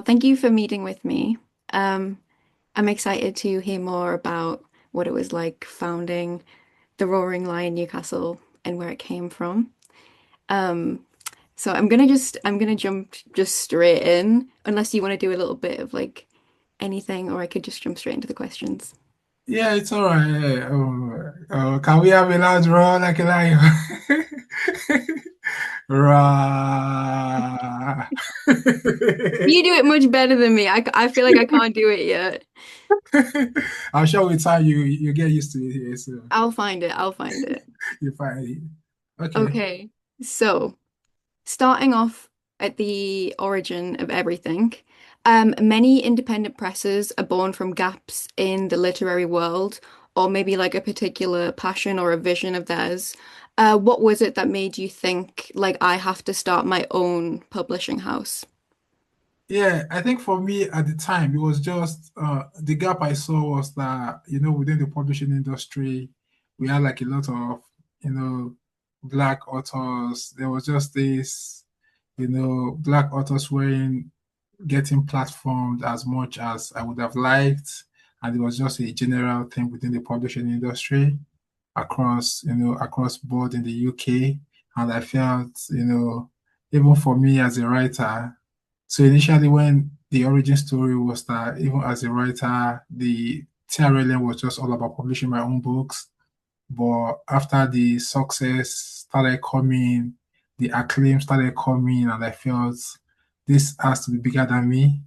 thank you for meeting with me. Um, I'm excited to hear more about what it was like founding the Roaring Lion Newcastle and where it came from. Um, so I'm gonna jump just straight in, unless you want to do a little bit of like anything, or I could just jump straight into the questions. Yeah, it's all right. Yeah. Can we have a loud roar like a lion? Roar. You do it much better than me. I feel like I can't do it yet. I'm sure with time you get used to it here, so I'll find it. I'll find it. you find it. Okay. Okay. So, starting off at the origin of everything, many independent presses are born from gaps in the literary world, or maybe like a particular passion or a vision of theirs. What was it that made you think, like, I have to start my own publishing house? Yeah, I think for me at the time it was just the gap I saw was that within the publishing industry we had like a lot of you know black authors. There was just this black authors weren't getting platformed as much as I would have liked, and it was just a general thing within the publishing industry across board in the UK. And I felt, even for me as a writer, so initially when the origin story was that even as a writer, the TRLN was just all about publishing my own books. But after the success started coming, the acclaim started coming, and I felt this has to be bigger than me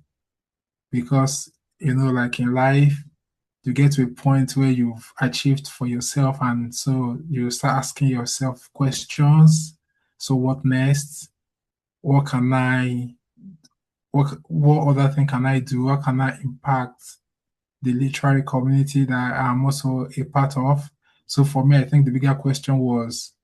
because, like in life, you get to a point where you've achieved for yourself, and so you start asking yourself questions. So what next? What can I, what other thing can I do? How can I impact the literary community that I'm also a part of? So for me, I think the bigger question was,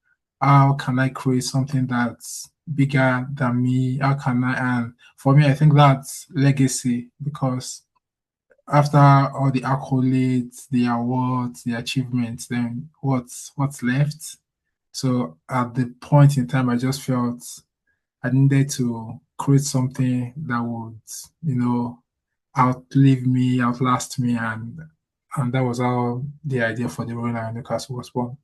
how can I create something that's bigger than me? How can I? And for me, I think that's legacy because after all the accolades, the awards, the achievements, then what's left? So at the point in time, I just felt I needed to create something that would, outlive me, outlast me, and that was how the idea for the Royal Lion Newcastle was born.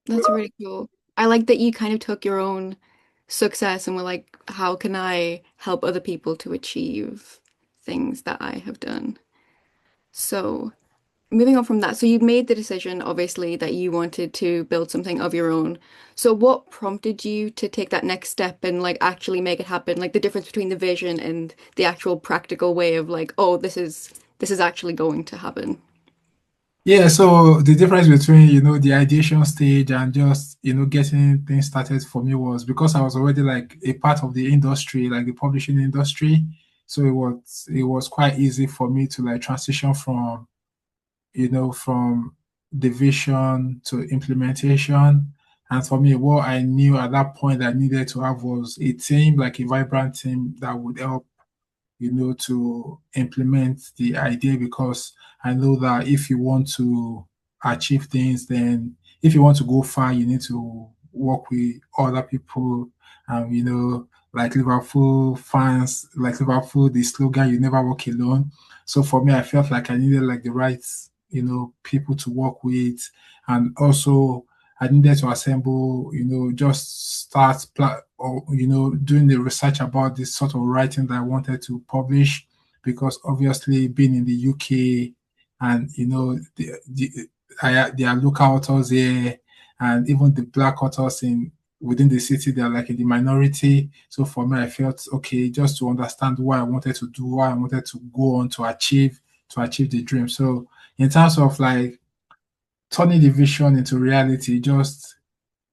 That's really cool. I like that you kind of took your own success and were like, how can I help other people to achieve things that I have done? So, moving on from that, so you made the decision, obviously, that you wanted to build something of your own. So, what prompted you to take that next step and like actually make it happen? Like the difference between the vision and the actual practical way of like, oh, this is actually going to happen. Yeah, so the difference between, the ideation stage and just, getting things started for me was because I was already like a part of the industry, like the publishing industry. So it was quite easy for me to like transition from the vision to implementation. And for me, what I knew at that point I needed to have was a team, like a vibrant team that would help to implement the idea because I know that if you want to achieve things, then if you want to go far, you need to work with other people. Like Liverpool fans, like Liverpool, the slogan, you never walk alone. So for me, I felt like I needed like the right, people to work with. And also I needed to assemble, just or, doing the research about this sort of writing that I wanted to publish because obviously being in the UK and, there are local authors here and even the black authors within the city, they're like in the minority. So for me, I felt okay, just to understand what I wanted to do, what I wanted to go on to achieve the dream. So in terms of like turning the vision into reality, just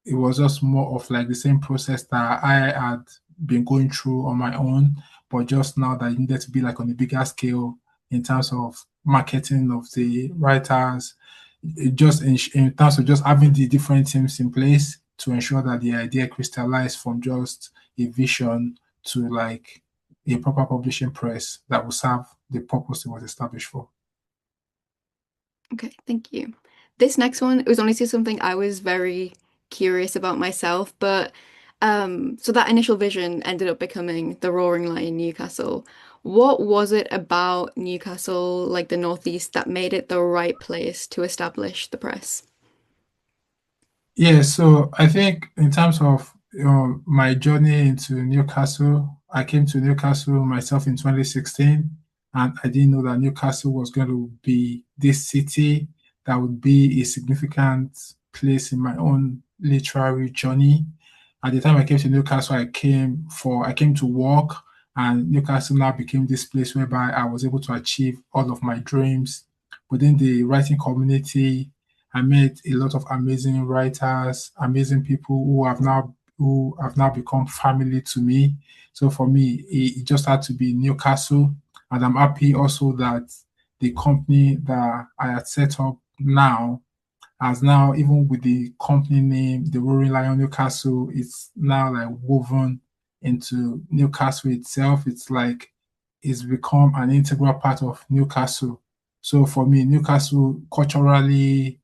it was just more of like the same process that I had been going through on my own, but just now that it needed to be like on a bigger scale in terms of marketing of the writers, just in terms of just having the different teams in place to ensure that the idea crystallized from just a vision to like a proper publishing press that will serve the purpose it was established for. Okay, thank you. This next one, it was honestly something I was very curious about myself, but so that initial vision ended up becoming the Roaring Lion Newcastle. What was it about Newcastle, like the Northeast, that made it the right place to establish the press? Yeah, so I think in terms of my journey into Newcastle, I came to Newcastle myself in 2016, and I didn't know that Newcastle was going to be this city that would be a significant place in my own literary journey. At the time I came to Newcastle, I came to work, and Newcastle now became this place whereby I was able to achieve all of my dreams within the writing community. I met a lot of amazing writers, amazing people who have now become family to me. So for me, it just had to be Newcastle, and I'm happy also that the company that I had set up now has now, even with the company name, the Roaring Lion Newcastle, it's now like woven into Newcastle itself. It's like it's become an integral part of Newcastle. So for me, Newcastle culturally,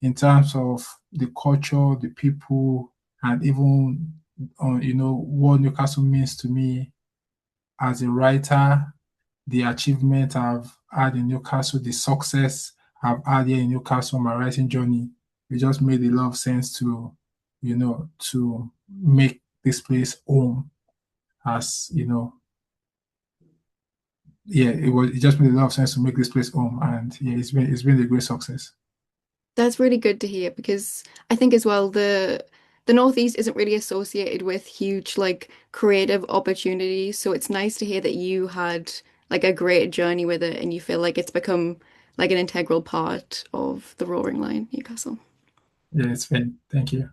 in terms of the culture, the people, and even what Newcastle means to me as a writer, the achievement I've had in Newcastle, the success I've had here in Newcastle, my writing journey, it just made a lot of sense to make this place home. As yeah, it just made a lot of sense to make this place home, and yeah, it's been a great success. That's really good to hear because I think as well the Northeast isn't really associated with huge like creative opportunities. So it's nice to hear that you had like a great journey with it and you feel like it's become like an integral part of the Roaring Lion Newcastle. Yeah, it's been. Thank you.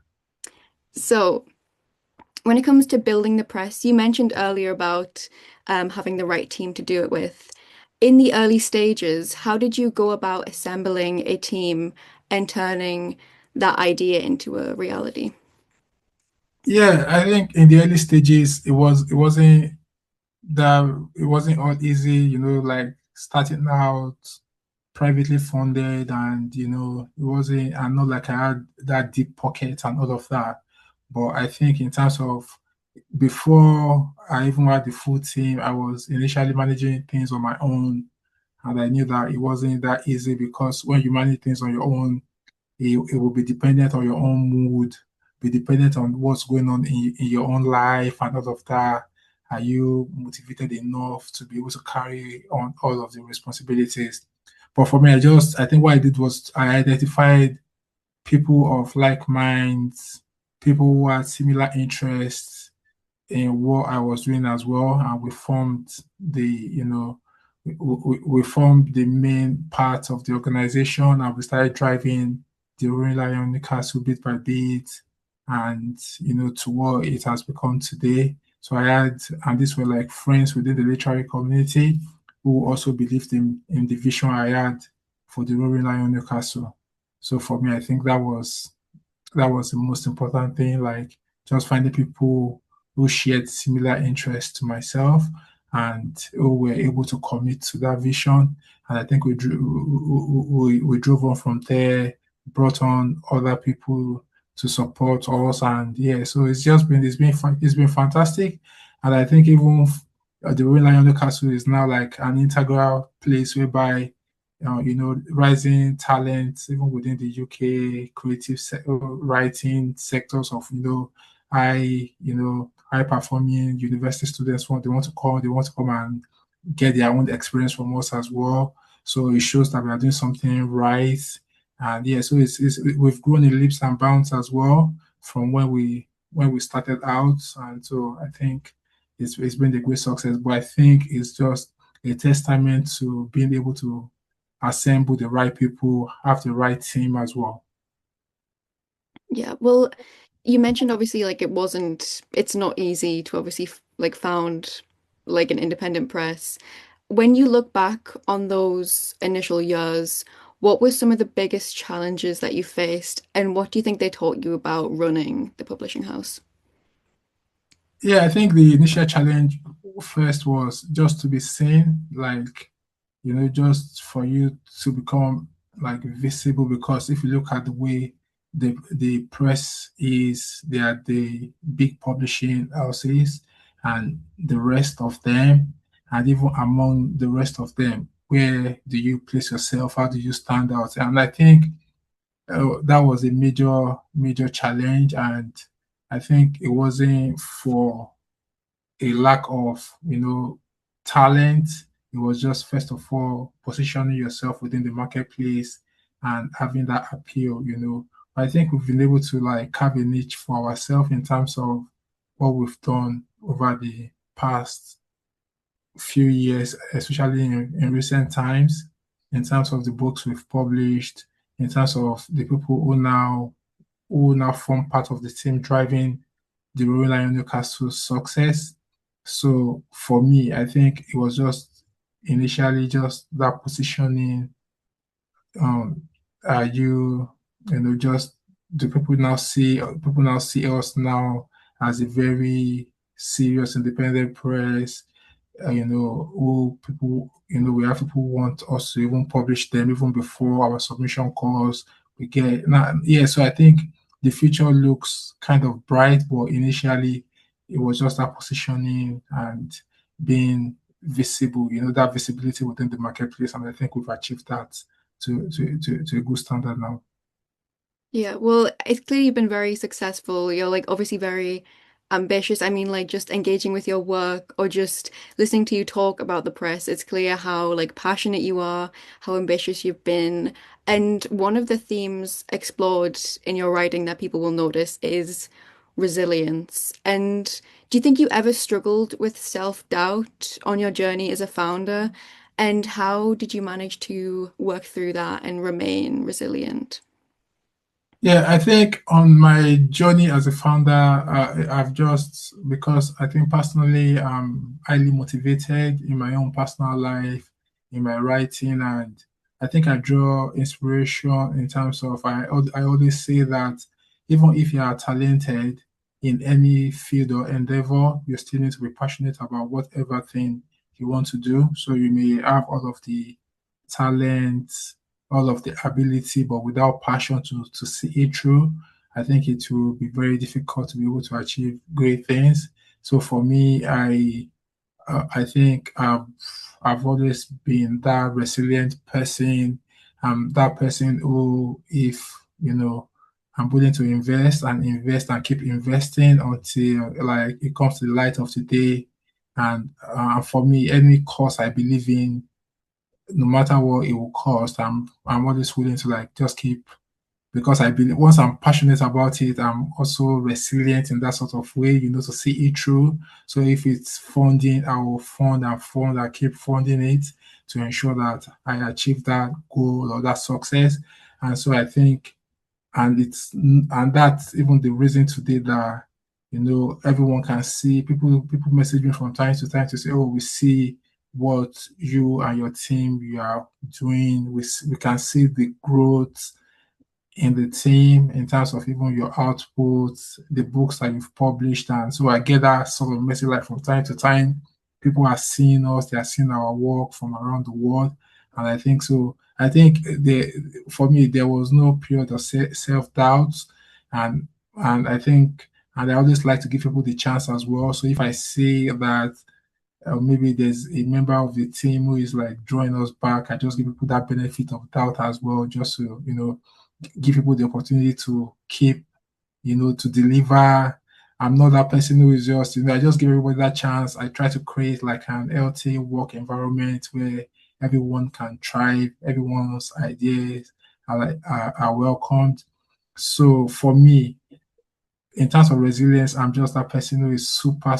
So when it comes to building the press, you mentioned earlier about having the right team to do it with. In the early stages, how did you go about assembling a team and turning that idea into a reality? Yeah, I think in the early stages, it wasn't all easy, like starting out privately funded, and it wasn't, and not like I had that deep pocket and all of that. But I think in terms of before I even had the full team, I was initially managing things on my own, and I knew that it wasn't that easy because when you manage things on your own, it will be dependent on your own mood, be dependent on what's going on in your own life and all of that. Are you motivated enough to be able to carry on all of the responsibilities? But for me, I think what I did was I identified people of like minds, people who had similar interests in what I was doing as well, and we formed the main part of the organization, and we started driving the Roaring Lion Newcastle bit by bit, and to what it has become today. So and these were like friends within the literary community who also believed in the vision I had for the Roaring Lion Newcastle. So for me, I think that was the most important thing, like just finding people who shared similar interests to myself and who were able to commit to that vision. And I think we drove on from there, brought on other people to support us, and yeah, so it's been fantastic. And I think even the Royal Lion Newcastle is now like an integral place whereby rising talents even within the UK writing sectors of high performing university students they want to come and get their own experience from us as well. So it shows that we are doing something right. And yeah, so we've grown in leaps and bounds as well from when we started out. And so I think it's been a great success. But I think it's just a testament to being able to assemble the right people, have the right team as well. Yeah, well, you mentioned obviously like it's not easy to obviously like found like an independent press. When you look back on those initial years, what were some of the biggest challenges that you faced, and what do you think they taught you about running the publishing house? Yeah, I think the initial challenge first was just to be seen, like, just for you to become like visible. Because if you look at the way the press is, they are the big publishing houses and the rest of them. and even among the rest of them, where do you place yourself? How do you stand out? And I think that was a major challenge, and I think it wasn't for a lack of, talent. It was just first of all positioning yourself within the marketplace and having that appeal. I think we've been able to like carve a niche for ourselves in terms of what we've done over the past few years, especially in recent times, in terms of the books we've published, in terms of the people who now form part of the team driving the Roaring Lion Newcastle success. So for me, I think it was just initially just that positioning. Um, are just do people now see us now as a very serious independent press, who people, we have people who want us to even publish them even before our submission calls. We get now, yeah. So I think the future looks kind of bright, but initially it was just that positioning and being visible, that visibility within the marketplace, and I think we've achieved that to a good standard now. Yeah, well, it's clear you've been very successful. You're like obviously very ambitious. I mean, like just engaging with your work or just listening to you talk about the press, it's clear how like passionate you are, how ambitious you've been. And one of the themes explored in your writing that people will notice is resilience. And do you think you ever struggled with self-doubt on your journey as a founder? And how did you manage to work through that and remain resilient? Yeah, I think on my journey as a founder, I've just, because I think personally I'm highly motivated in my own personal life, in my writing, and I think I draw inspiration in terms of, I always say that even if you are talented in any field or endeavor, you still need to be passionate about whatever thing you want to do. So you may have all of the talent, all of the ability, but without passion to see it through, I think it will be very difficult to be able to achieve great things. So for me, I think I've always been that resilient person. That person who, if I'm willing to invest and invest and keep investing until like it comes to the light of the day. And for me, any cause I believe in, no matter what it will cost, I'm always willing to like just keep, because I believe once I'm passionate about it, I'm also resilient in that sort of way, to see it through. So if it's funding, I will fund and fund and keep funding it to ensure that I achieve that goal or that success. And so I think, and that's even the reason today that everyone can see, people message me from time to time to say, oh, we see what you and your team you are doing. We can see the growth in the team in terms of even your outputs, the books that you've published. And so I get that sort of message like from time to time. People are seeing us, they are seeing our work from around the world. And I think so. I think for me, there was no period of self-doubt. And I think, and I always like to give people the chance as well. So if I see that maybe there's a member of the team who is like drawing us back, I just give people that benefit of doubt as well, just to, give people the opportunity to keep, to deliver. I'm not that person who is just, I just give everybody that chance. I try to create like an healthy work environment where everyone can thrive, everyone's ideas are welcomed. So for me, in terms of resilience, I'm just that person who is super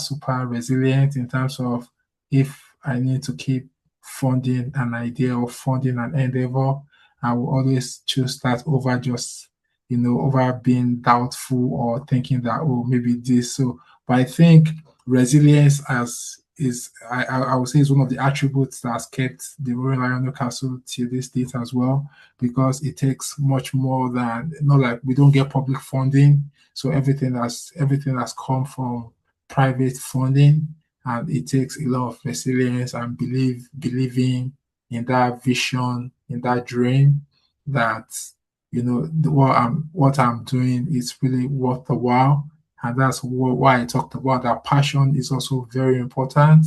resilient in terms of if I need to keep funding an idea or funding an endeavor, I will always choose that over just, over being doubtful or thinking that, oh, maybe this. So, but I think resilience I would say is one of the attributes that has kept the Royal Lion Newcastle to this date as well, because it takes much more than, not like we don't get public funding, so everything has come from private funding, and it takes a lot of resilience and believing in that vision, in that dream, that what I'm doing is really worth the while, and that's why I talked about that passion is also very important,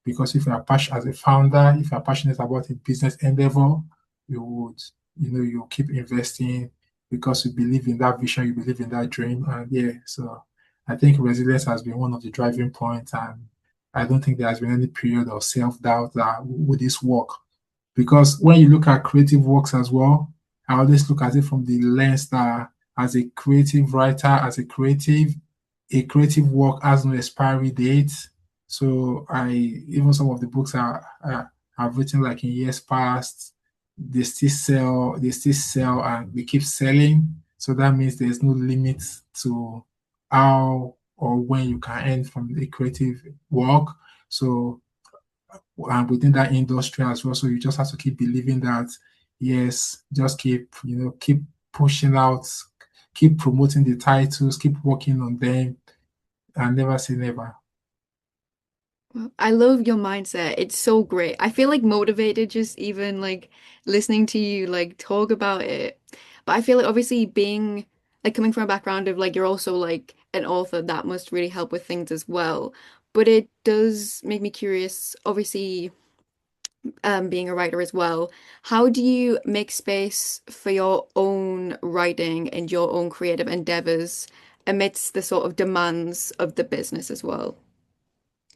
Because if you are passionate as a founder, if you are passionate about a business endeavor, you would, you keep investing because you believe in that vision, you believe in that dream. And yeah, so I think resilience has been one of the driving points. And I don't think there has been any period of self-doubt that would this work? Because when you look at creative works as well, I always look at it from the lens that as a creative writer, as a creative work has no expiry date. So I even some of the books I've written like in years past, they still sell and they keep selling. So that means there's no limit to how or when you can earn from a creative work. So and within that industry as well. So you just have to keep believing that, yes, just keep pushing out, keep promoting the titles, keep working on them, and never say never. Well, I love your mindset. It's so great. I feel like motivated just even like listening to you like talk about it. But I feel like obviously being like coming from a background of like you're also like an author, that must really help with things as well. But it does make me curious, obviously, being a writer as well. How do you make space for your own writing and your own creative endeavors amidst the sort of demands of the business as well?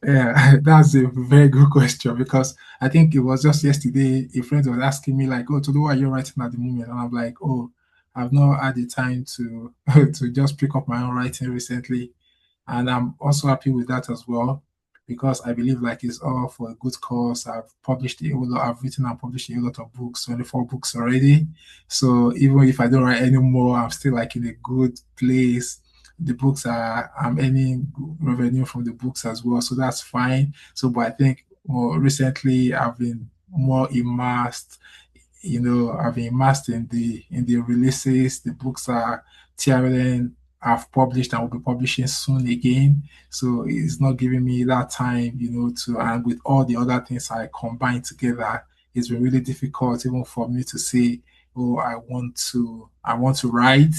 Yeah, that's a very good question because I think it was just yesterday a friend was asking me like, "Oh, Tolu, what are you writing at the moment?" And I'm like, "Oh, I've not had the time to to just pick up my own writing recently." And I'm also happy with that as well because I believe like it's all for a good cause. I've written and published a lot of books, 24 books already. So even if I don't write anymore, I'm still like in a good place. I'm earning revenue from the books as well. So that's fine. So, but I think more recently I've been more immersed I've been immersed in the releases. The books are TRLN I've published and will be publishing soon again. So it's not giving me that time, and with all the other things I combine together, it's been really difficult even for me to say, oh, I want to write.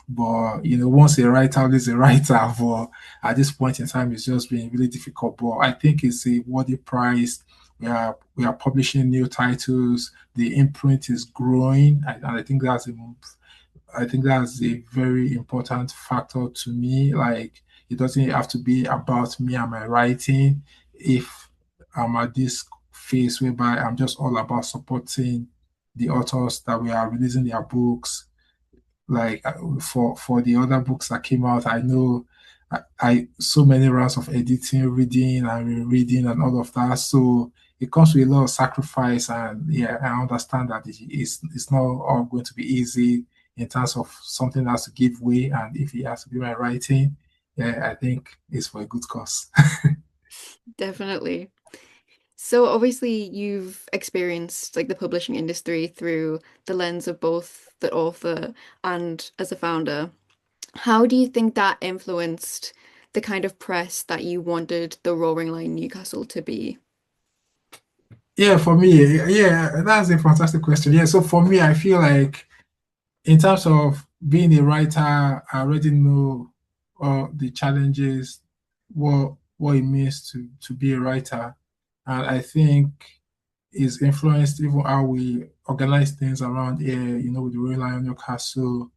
But once a writer, always a writer. But at this point in time, it's just been really difficult. But I think it's a worthy price. We are publishing new titles. The imprint is growing, and I think that's a very important factor to me. Like it doesn't have to be about me and my writing. If I'm at this phase whereby I'm just all about supporting the authors that we are releasing their books, like for the other books that came out, I know I so many rounds of editing, reading and rereading and all of that. So it comes with a lot of sacrifice, and yeah, I understand that it's not all going to be easy in terms of something that has to give way, and if it has to be my writing, yeah, I think it's for a good cause. Definitely. So obviously you've experienced like the publishing industry through the lens of both the author and as a founder. How do you think that influenced the kind of press that you wanted the Roaring Lion Newcastle to be? Yeah, for me, yeah, that's a fantastic question. Yeah, so for me, I feel like in terms of being a writer, I already know the challenges, what it means to be a writer, and I think it's influenced even how we organize things around here. With the Royal Lion Newcastle,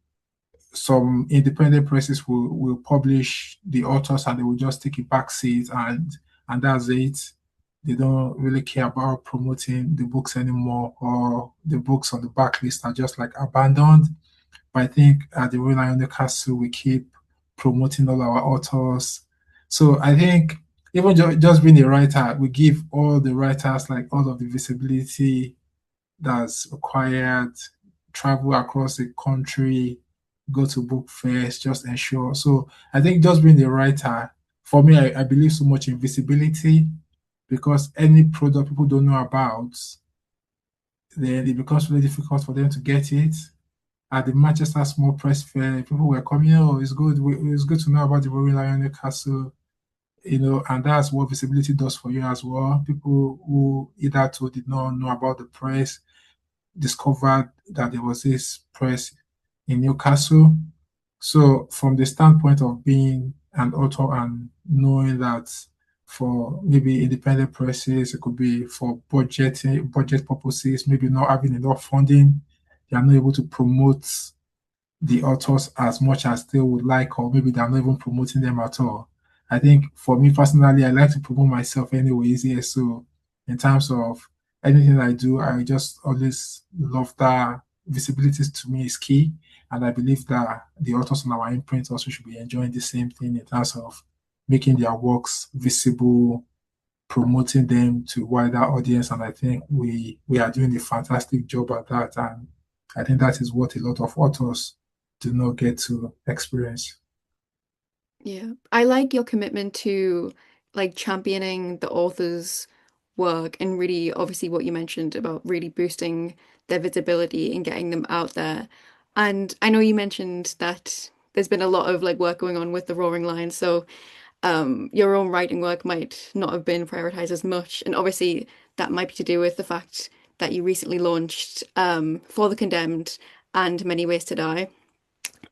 some independent presses will publish the authors and they will just take a back seat and that's it. They don't really care about promoting the books anymore, or the books on the backlist are just like abandoned. But I think at the Royal Lion Newcastle, we keep promoting all our authors. So I think even just being a writer, we give all the writers like all of the visibility that's required, travel across the country, go to book fairs, just ensure. So I think just being a writer, for me, I believe so much in visibility because any product people don't know about, then it becomes really difficult for them to get it. At the Manchester Small Press Fair, people were coming, oh, it's good to know about the Roaring Lion Newcastle, and that's what visibility does for you as well. People who either did not know about the press discovered that there was this press in Newcastle. So, from the standpoint of being an author and knowing that for maybe independent presses. It could be for budget purposes, maybe not having enough funding. They are not able to promote the authors as much as they would like, or maybe they're not even promoting them at all. I think for me personally, I like to promote myself anyways. Yeah. So in terms of anything I do, I just always love that visibility to me is key. And I believe that the authors on our imprint also should be enjoying the same thing in terms of making their works visible, promoting them to wider audience. And I think we are doing a fantastic job at that. And I think that is what a lot of authors do not get to experience. Yeah. I like your commitment to like championing the author's work and really obviously what you mentioned about really boosting their visibility and getting them out there. And I know you mentioned that there's been a lot of like work going on with the Roaring Lion, so your own writing work might not have been prioritized as much. And obviously that might be to do with the fact that you recently launched For the Condemned and Many Ways to Die.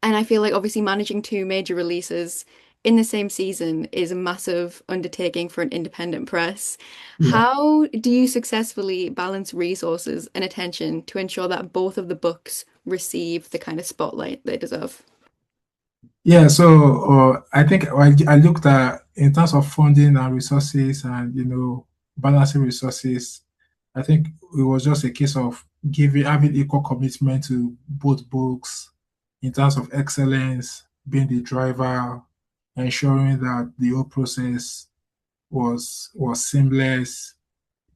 And I feel like obviously managing two major releases in the same season is a massive undertaking for an independent press. Yeah. How do you successfully balance resources and attention to ensure that both of the books receive the kind of spotlight they deserve? Yeah, so I think I looked at in terms of funding and resources and balancing resources. I think it was just a case of giving having equal commitment to both books in terms of excellence, being the driver, ensuring that the whole process was seamless.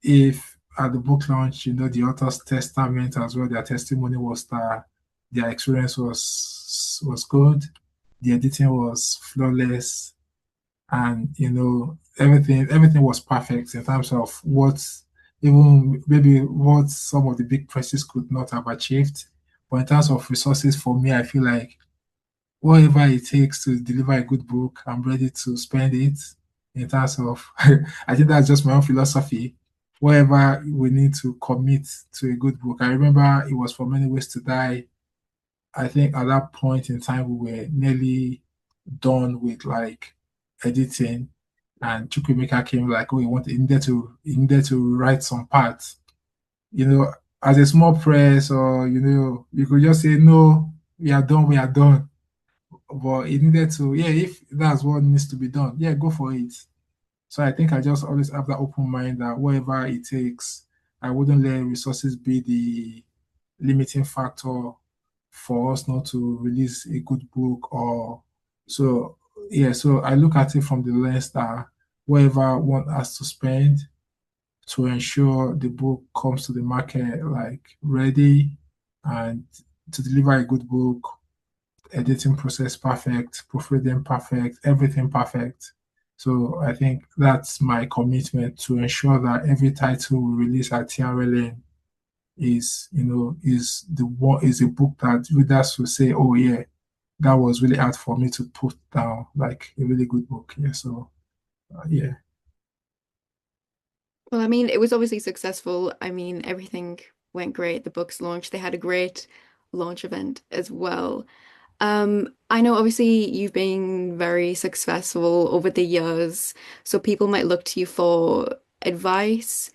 If at the book launch, the author's testament as well, their testimony was that their experience was good, the editing was flawless, and everything was perfect in terms of what even maybe what some of the big presses could not have achieved. But in terms of resources, for me, I feel like whatever it takes to deliver a good book, I'm ready to spend it in terms of, I think that's just my own philosophy. Whatever we need to commit to a good book. I remember it was for Many Ways to Die. I think at that point in time, we were nearly done with like editing. And Chukwemeka came like, oh, he needed to write some parts. You know, as a small press, or you could just say, no, we are done, but it needed to, yeah, if that's what needs to be done, yeah, go for it. So I think I just always have that open mind that whatever it takes, I wouldn't let resources be the limiting factor for us not to release a good book. Or so yeah, so I look at it from the lens that whatever one has to spend to ensure the book comes to the market like ready, and to deliver a good book, editing process perfect, proofreading perfect, everything perfect. So I think that's my commitment to ensure that every title we release at TRLN is a book that readers will say, oh yeah, that was really hard for me to put down, like a really good book. Yeah. So yeah. Well, I mean, it was obviously successful. I mean, everything went great. The books launched. They had a great launch event as well. I know obviously you've been very successful over the years, so people might look to you for advice.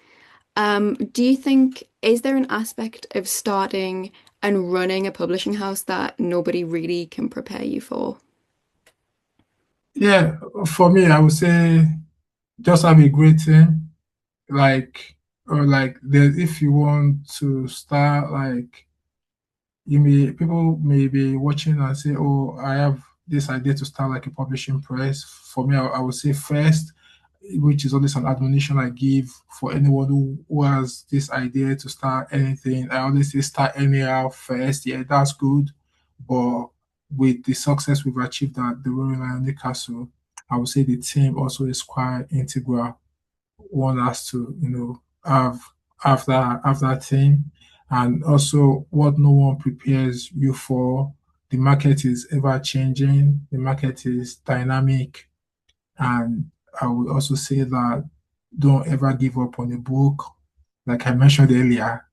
Do you think, is there an aspect of starting and running a publishing house that nobody really can prepare you for? Yeah, for me, I would say just have a great team. Like, or like if you want to start, like, people may be watching and say, oh, I have this idea to start like a publishing press. For me, I would say first, which is always an admonition I give for anyone who has this idea to start anything. I always say start anyhow first. Yeah, that's good. But with the success we've achieved at the Roaring Lion Newcastle, I would say the team also is quite integral. One has to, have that team. And also what no one prepares you for. The market is ever changing, the market is dynamic. And I would also say that don't ever give up on a book. Like I mentioned earlier,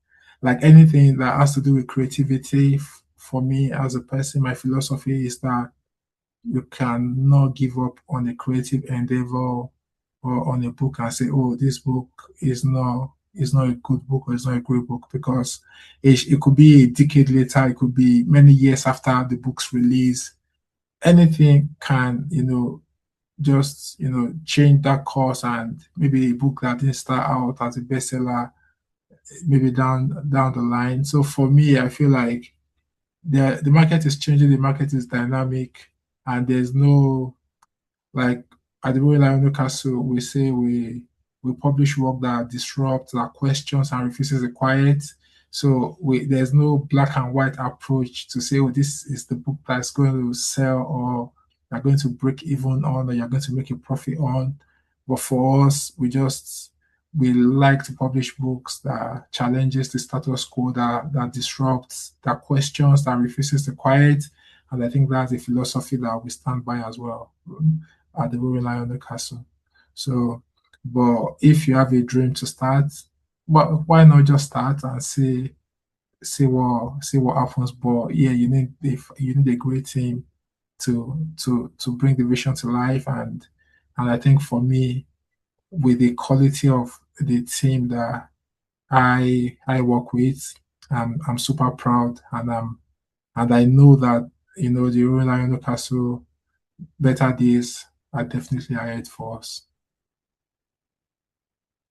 like anything that has to do with creativity, for me as a person, my philosophy is that you cannot give up on a creative endeavor or on a book and say, oh, this book is not a good book or it's not a great book because it could be a decade later, it could be many years after the book's release. Anything can, just change that course, and maybe a book that didn't start out as a bestseller, maybe down the line. So for me, I feel like the market is changing, the market is dynamic, and there's no like at the Royal Lion Newcastle, we say we publish work that disrupts, that questions and refuses the quiet. So there's no black and white approach to say, oh, this is the book that's going to sell, or you're going to break even on, or you're going to make a profit on. But for us, we like to publish books that challenges the status quo, that disrupts, that questions, that refuses the quiet. And I think that's a philosophy that we stand by as well at the Roaring Lion Newcastle. So, but if you have a dream to start, why not just start and see what happens? But yeah, you need a great team to bring the vision to life, and I think for me, with the quality of the team that I work with, I'm super proud, and I know that the Royal Lion Newcastle better days are definitely ahead for us.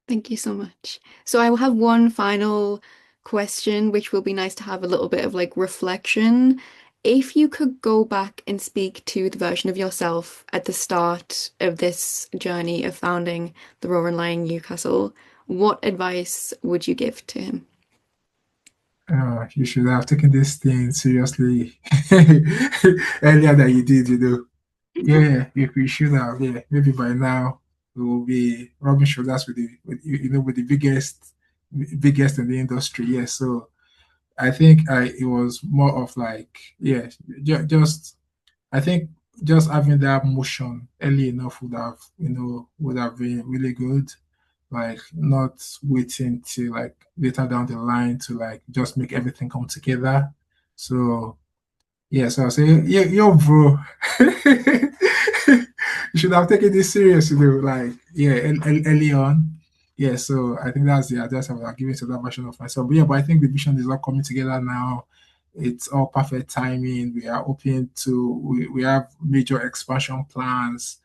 Thank you so much. So I will have one final question, which will be nice to have a little bit of like reflection. If you could go back and speak to the version of yourself at the start of this journey of founding the Roaring Lion Newcastle, what advice would you give to him? You should have taken this thing seriously earlier than you did. Yeah, we should have. Yeah, maybe by now we will be rubbing shoulders with the biggest in the industry. Yeah, so I think it was more of like, yeah, just I think just having that motion early enough would have been really good. Like not waiting to like later down the line to like just make everything come together. So yeah, so I say, yeah, yo, bro, you should have taken this seriously, like, yeah, early on. Yeah, so I think that's the address I was giving to that version of myself. But yeah, but I think the vision is all coming together now. It's all perfect timing. We are open to, we have major expansion plans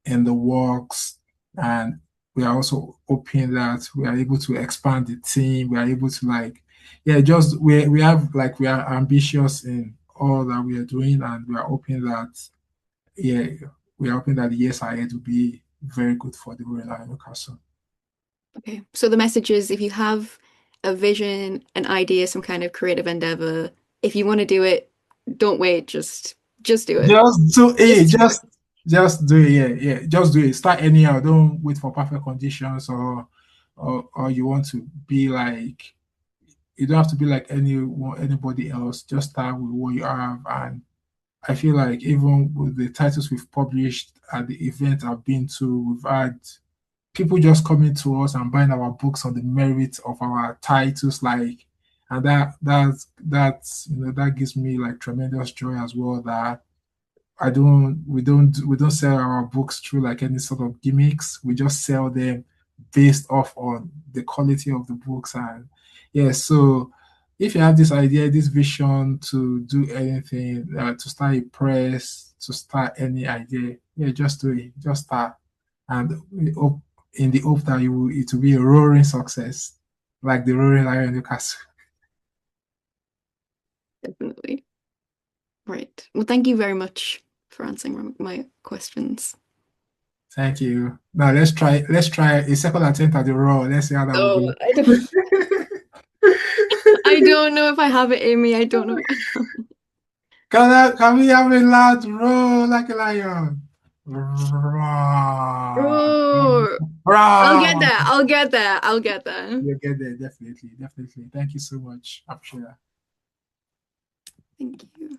in the works, and we are also hoping that we are able to expand the team. We are able to like, yeah, just we are ambitious in all that we are doing, and we are hoping that yeah, we are hoping that the years ahead will be very good for the Royal Lion Newcastle. Okay, so the message is if you have a vision, an idea, some kind of creative endeavor, if you want to do it, don't wait, just do it. Just do it. Just do it. Just do it. Yeah, yeah. Just do it. Start anyhow. Don't wait for perfect conditions, or you want to be like, you don't have to be like anybody else. Just start with what you have. And I feel like even with the titles we've published at the event I've been to, we've had people just coming to us and buying our books on the merit of our titles, like, and that gives me like tremendous joy as well. That we don't sell our books through like any sort of gimmicks. We just sell them based off on the quality of the books. And yeah, so if you have this idea, this vision to do anything, to start a press, to start any idea, yeah, just do it, just start, and we hope in the hope that it will be a roaring success, like the Roaring Lion Newcastle. Definitely. Right. Well, thank you very much for answering my questions. Thank you. Now let's try a second attempt at the roar. Let's see how that will Oh, go. I don't know if I have it in me. I don't know if I have it. Can we have a loud roar like a lion? Roar. Oh, I'll get Roar. there. I'll get there. I'll get there. You'll get there, definitely, definitely. Thank you so much. I appreciate that. Thank you.